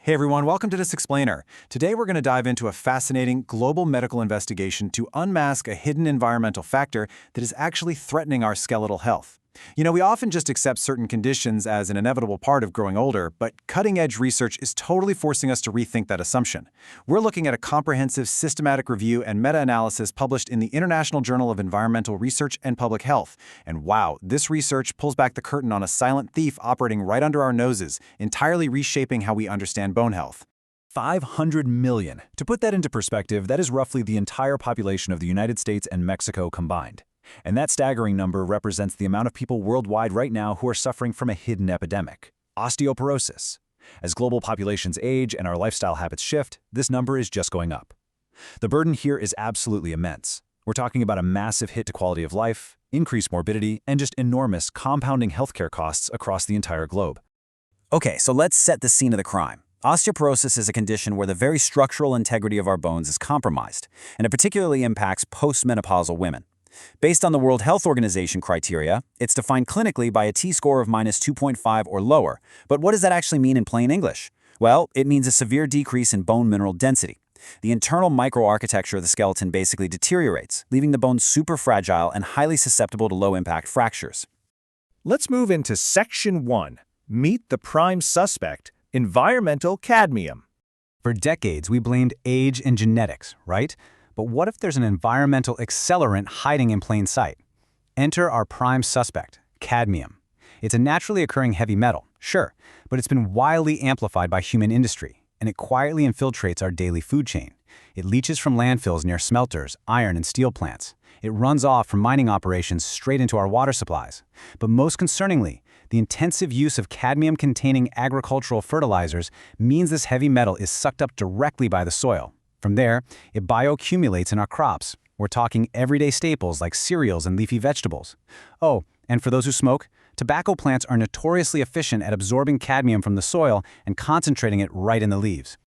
Hey everyone, welcome to This Explainer. Today we're going to dive into a fascinating global medical investigation to unmask a hidden environmental factor that is actually threatening our skeletal health. We often just accept certain conditions as an inevitable part of growing older, but cutting-edge research is totally forcing us to rethink that assumption. We're looking at a comprehensive, systematic review and meta-analysis published in the International Journal of Environmental Research and Public Health. And wow, this research pulls back the curtain on a silent thief operating right under our noses, entirely reshaping how we understand bone health. 500 million. To put that into perspective, that is roughly the entire population of the United States and Mexico combined. And that staggering number represents the amount of people worldwide right now who are suffering from a hidden epidemic, osteoporosis. As global populations age and our lifestyle habits shift, this number is just going up. The burden here is absolutely immense. We're talking about a massive hit to quality of life, increased morbidity, and just enormous compounding healthcare costs across the entire globe. Okay, so let's set the scene of the crime. Osteoporosis is a condition where the very structural integrity of our bones is compromised, and it particularly impacts postmenopausal women. Based on the World Health Organization criteria, it's defined clinically by a T-score of -2.5 or lower. But what does that actually mean in plain English? Well, it means a severe decrease in bone mineral density. The internal microarchitecture of the skeleton basically deteriorates, leaving the bone super fragile and highly susceptible to low-impact fractures. Let's move into Section 1. Meet the prime suspect, environmental cadmium. For decades, we blamed age and genetics, right? But what if there's an environmental accelerant hiding in plain sight? Enter our prime suspect, cadmium. It's a naturally occurring heavy metal, sure, but it's been wildly amplified by human industry, and it quietly infiltrates our daily food chain. It leaches from landfills near smelters, iron and steel plants. It runs off from mining operations straight into our water supplies. But most concerningly, the intensive use of cadmium-containing agricultural fertilizers means this heavy metal is sucked up directly by the soil. From there, it bioaccumulates in our crops. We're talking everyday staples like cereals and leafy vegetables. Oh, and for those who smoke, tobacco plants are notoriously efficient at absorbing cadmium from the soil and concentrating it right in the leaves.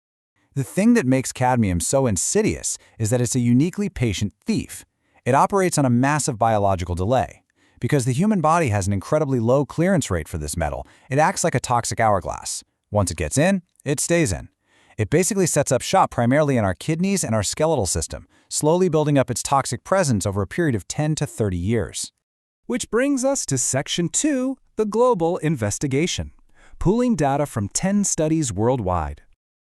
The thing that makes cadmium so insidious is that it's a uniquely patient thief. It operates on a massive biological delay. Because the human body has an incredibly low clearance rate for this metal, it acts like a toxic hourglass. Once it gets in, it stays in. It basically sets up shop primarily in our kidneys and our skeletal system, slowly building up its toxic presence over a period of 10 to 30 years. Which brings us to Section 2, the global investigation, pooling data from 10 studies worldwide.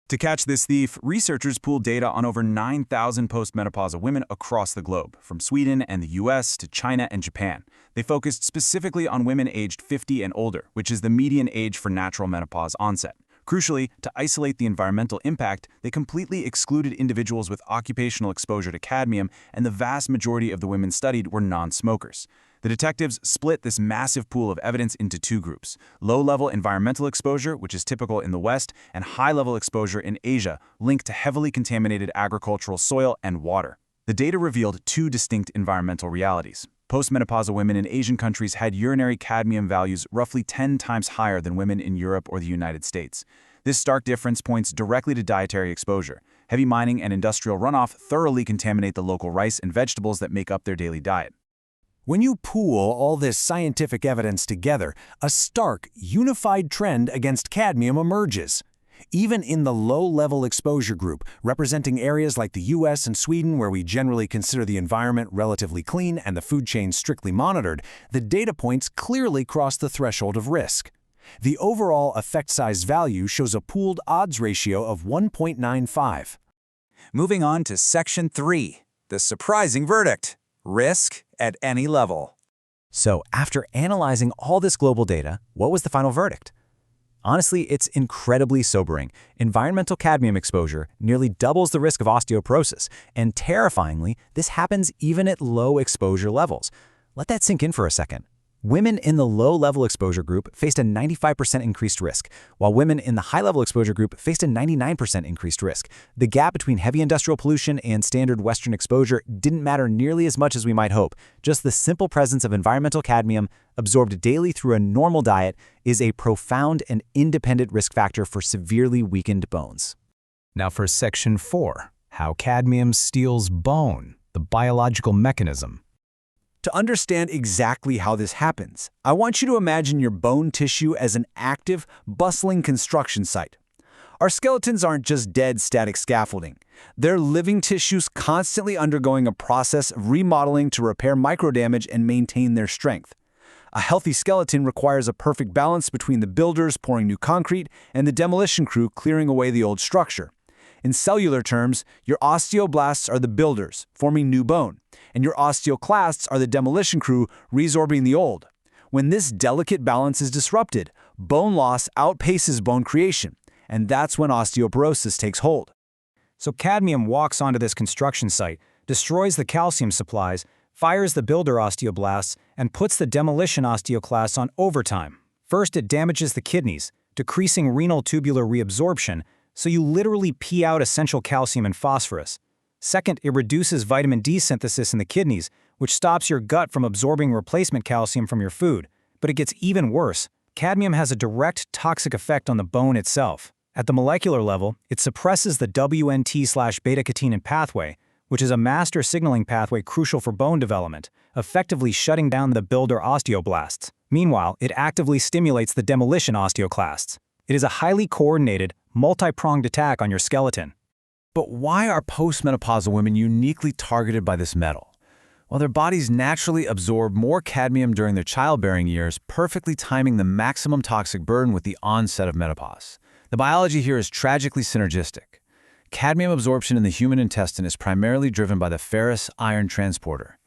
To catch this thief, researchers pooled data on over 9,000 postmenopausal women across the globe, from Sweden and the US to China and Japan. They focused specifically on women aged 50 and older, which is the median age for natural menopause onset. Crucially, to isolate the environmental impact, they completely excluded individuals with occupational exposure to cadmium, and the vast majority of the women studied were non-smokers. The detectives split this massive pool of evidence into two groups: low-level environmental exposure, which is typical in the West, and high-level exposure in Asia, linked to heavily contaminated agricultural soil and water. The data revealed two distinct environmental realities. Postmenopausal women in Asian countries had urinary cadmium values roughly 10 times higher than women in Europe or the United States. This stark difference points directly to dietary exposure. Heavy mining and industrial runoff thoroughly contaminate the local rice and vegetables that make up their daily diet. When you pool all this scientific evidence together, a stark, unified trend against cadmium emerges. Even in the low-level exposure group, representing areas like the US and Sweden where we generally consider the environment relatively clean and the food chain strictly monitored, the data points clearly cross the threshold of risk. The overall effect size value shows a pooled odds ratio of 1.95. Moving on to Section 3, the surprising verdict: risk at any level. So, after analyzing all this global data, what was the final verdict? Honestly, it's incredibly sobering. Environmental cadmium exposure nearly doubles the risk of osteoporosis, and terrifyingly, this happens even at low exposure levels. Let that sink in for a second. Women in the low-level exposure group faced a 95% increased risk, while women in the high-level exposure group faced a 99% increased risk. The gap between heavy industrial pollution and standard Western exposure didn't matter nearly as much as we might hope. Just the simple presence of environmental cadmium, absorbed daily through a normal diet, is a profound and independent risk factor for severely weakened bones. Now for Section 4, how cadmium steals bone, the biological mechanism. To understand exactly how this happens, I want you to imagine your bone tissue as an active, bustling construction site. Our skeletons aren't just dead static scaffolding. They're living tissues constantly undergoing a process of remodeling to repair microdamage and maintain their strength. A healthy skeleton requires a perfect balance between the builders pouring new concrete and the demolition crew clearing away the old structure. In cellular terms, your osteoblasts are the builders, forming new bone, and your osteoclasts are the demolition crew resorbing the old. When this delicate balance is disrupted, bone loss outpaces bone creation, and that's when osteoporosis takes hold. So cadmium walks onto this construction site, destroys the calcium supplies, fires the builder osteoblasts, and puts the demolition osteoclasts on overtime. First, it damages the kidneys, decreasing renal tubular reabsorption, so you literally pee out essential calcium and phosphorus. Second, it reduces vitamin D synthesis in the kidneys, which stops your gut from absorbing replacement calcium from your food. But it gets even worse. Cadmium has a direct toxic effect on the bone itself. At the molecular level, it suppresses the WNT/beta-catenin pathway, which is a master signaling pathway crucial for bone development, effectively shutting down the builder osteoblasts. Meanwhile, it actively stimulates the demolition osteoclasts. It is a highly coordinated, multi-pronged attack on your skeleton. But why are postmenopausal women uniquely targeted by this metal? Well, their bodies naturally absorb more cadmium during their childbearing years, perfectly timing the maximum toxic burden with the onset of menopause. The biology here is tragically synergistic. Cadmium absorption in the human intestine is primarily driven by the ferrous-iron transporter.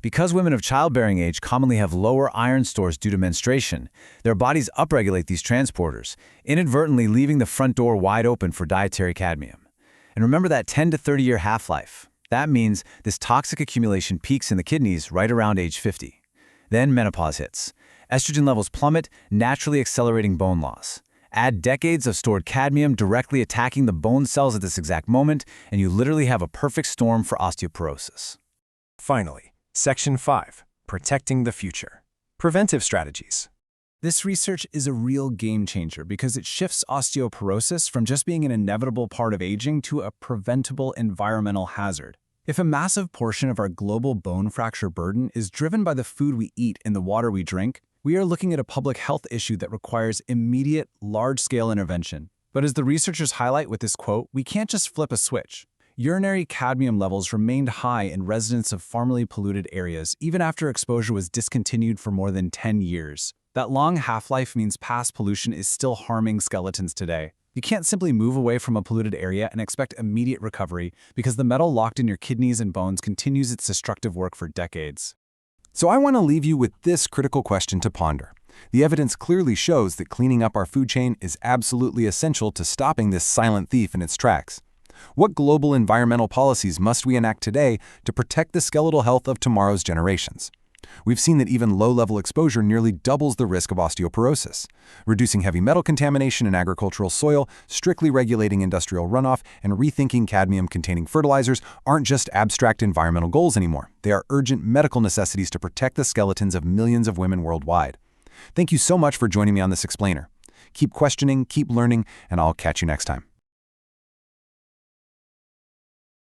Because women of childbearing age commonly have lower iron stores due to menstruation, their bodies upregulate these transporters, inadvertently leaving the front door wide open for dietary cadmium. And remember that 10 to 30-year half-life. That means this toxic accumulation peaks in the kidneys right around age 50. Then menopause hits. Estrogen levels plummet, naturally accelerating bone loss. Add decades of stored cadmium directly attacking the bone cells at this exact moment, and you literally have a perfect storm for osteoporosis. Finally, Section 5, Protecting the Future. Preventive Strategies. This research is a real game changer because it shifts osteoporosis from just being an inevitable part of aging to a preventable environmental hazard. If a massive portion of our global bone fracture burden is driven by the food we eat and the water we drink, we are looking at a public health issue that requires immediate, large-scale intervention. But as the researchers highlight with this quote, we can't just flip a switch. Urinary cadmium levels remained high in residents of formerly polluted areas even after exposure was discontinued for more than 10 years. That long half-life means past pollution is still harming skeletons today. You can't simply move away from a polluted area and expect immediate recovery because the metal locked in your kidneys and bones continues its destructive work for decades. So I want to leave you with this critical question to ponder. The evidence clearly shows that cleaning up our food chain is absolutely essential to stopping this silent thief in its tracks. What global environmental policies must we enact today to protect the skeletal health of tomorrow's generations? We've seen that even low-level exposure nearly doubles the risk of osteoporosis. Reducing heavy metal contamination in agricultural soil, strictly regulating industrial runoff, and rethinking cadmium-containing fertilizers aren't just abstract environmental goals anymore. They are urgent medical necessities to protect the skeletons of millions of women worldwide. Thank you so much for joining me on this explainer. Keep questioning, keep learning, and I'll catch you next time.